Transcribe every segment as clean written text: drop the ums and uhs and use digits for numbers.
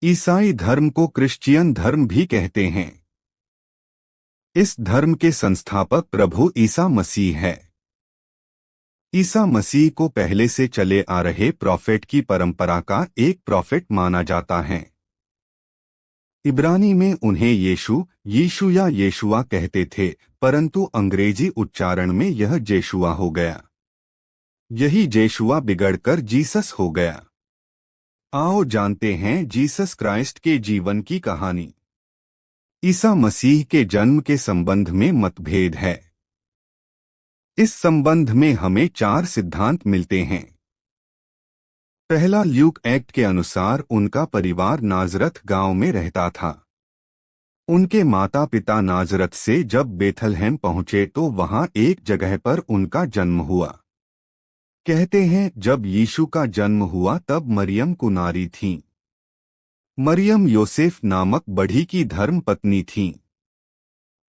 ईसाई धर्म को क्रिश्चियन धर्म भी कहते हैं। इस धर्म के संस्थापक प्रभु ईसा मसीह है। ईसा मसीह को पहले से चले आ रहे प्रोफेट की परंपरा का एक प्रोफेट माना जाता है। इब्रानी में उन्हें यीशु या येशुआ कहते थे, परंतु अंग्रेजी उच्चारण में यह जेशुआ हो गया। यही जेशुआ बिगड़कर जीसस हो गया। आओ जानते हैं जीसस क्राइस्ट के जीवन की कहानी। ईसा मसीह के जन्म के संबंध में मतभेद है। इस संबंध में हमें 4 सिद्धांत मिलते हैं। पहला, ल्यूक एक्ट के अनुसार उनका परिवार नाजरत गांव में रहता था। उनके माता पिता नाजरत से जब बेथलहेम पहुंचे तो वहां एक जगह पर उनका जन्म हुआ। कहते हैं जब यीशु का जन्म हुआ तब मरियम कुंवारी थीं। मरियम योसेफ नामक बढ़ी की धर्म पत्नी थीं।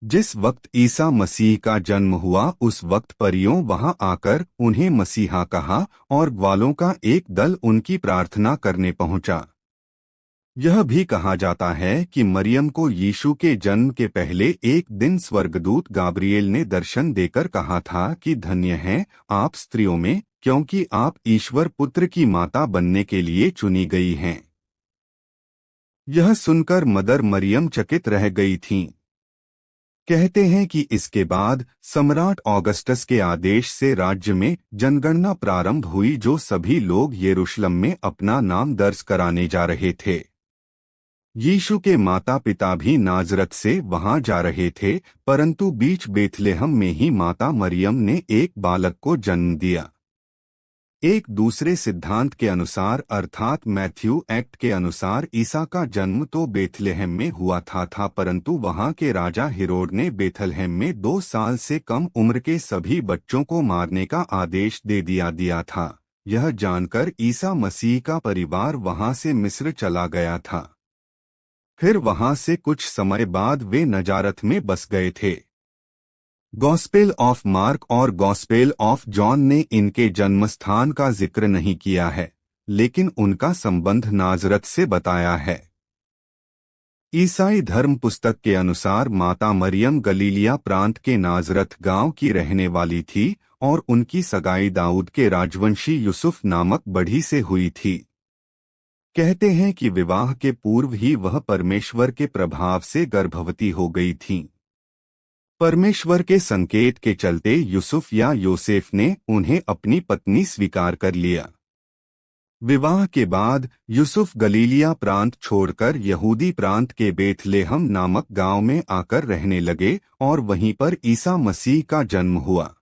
जिस वक्त ईसा मसीह का जन्म हुआ उस वक्त परियों वहां आकर उन्हें मसीहा कहा और ग्वालों का एक दल उनकी प्रार्थना करने पहुंचा। यह भी कहा जाता है कि मरियम को यीशु के जन्म के पहले एक दिन स्वर्गदूत गाब्रिएल ने दर्शन देकर कहा था कि धन्य हैं आप स्त्रियों में, क्योंकि आप ईश्वर पुत्र की माता बनने के लिए चुनी गई हैं। यह सुनकर मदर मरियम चकित रह गई थीं। कहते हैं कि इसके बाद सम्राट ऑगस्टस के आदेश से राज्य में जनगणना प्रारंभ हुई, जो सभी लोग यरूशलेम में अपना नाम दर्ज कराने जा रहे थे। यीशु के माता पिता भी नाजरत से वहां जा रहे थे, परंतु बीच बेथलेहम में ही माता मरियम ने एक बालक को जन्म दिया। एक दूसरे सिद्धांत के अनुसार अर्थात मैथ्यू एक्ट के अनुसार ईसा का जन्म तो बेथलेहम में हुआ था, परंतु वहां के राजा हेरोड ने बेथलेहम में 2 साल से कम उम्र के सभी बच्चों को मारने का आदेश दे दिया था। यह जानकर ईसा मसीह का परिवार वहां से मिस्र चला गया था। फिर वहां से कुछ समय बाद वे नजारत में बस गए थे। गॉस्पेल ऑफ मार्क और गॉस्पेल ऑफ जॉन ने इनके जन्मस्थान का जिक्र नहीं किया है, लेकिन उनका संबंध नाजरत से बताया है। ईसाई धर्म पुस्तक के अनुसार माता मरियम गलीलिया प्रांत के नाजरत गांव की रहने वाली थी और उनकी सगाई दाऊद के राजवंशी यूसुफ नामक बढ़ी से हुई थी। कहते हैं कि विवाह के पूर्व ही वह परमेश्वर के प्रभाव से गर्भवती हो गई थीं। परमेश्वर के संकेत के चलते यूसुफ या योसेफ ने उन्हें अपनी पत्नी स्वीकार कर लिया। विवाह के बाद यूसुफ गलीलिया प्रांत छोड़कर यहूदी प्रांत के बेथलेहम नामक गांव में आकर रहने लगे और वहीं पर ईसा मसीह का जन्म हुआ।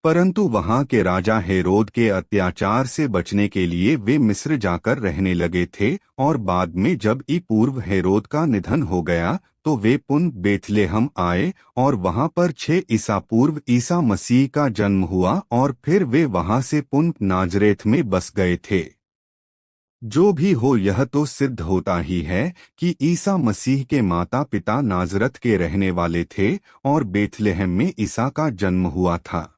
परंतु वहां के राजा हेरोद के अत्याचार से बचने के लिए वे मिस्र जाकर रहने लगे थे और बाद में जब पूर्व हेरोद का निधन हो गया तो वे पुनः बेथलेहम आए और वहां पर 6 ईसा पूर्व ईसा मसीह का जन्म हुआ और फिर वे वहां से पुनः नाजरेत में बस गए थे। जो भी हो, यह तो सिद्ध होता ही है कि ईसा मसीह के माता पिता नाजरत के रहने वाले थे और बेथलेहम में ईसा का जन्म हुआ था।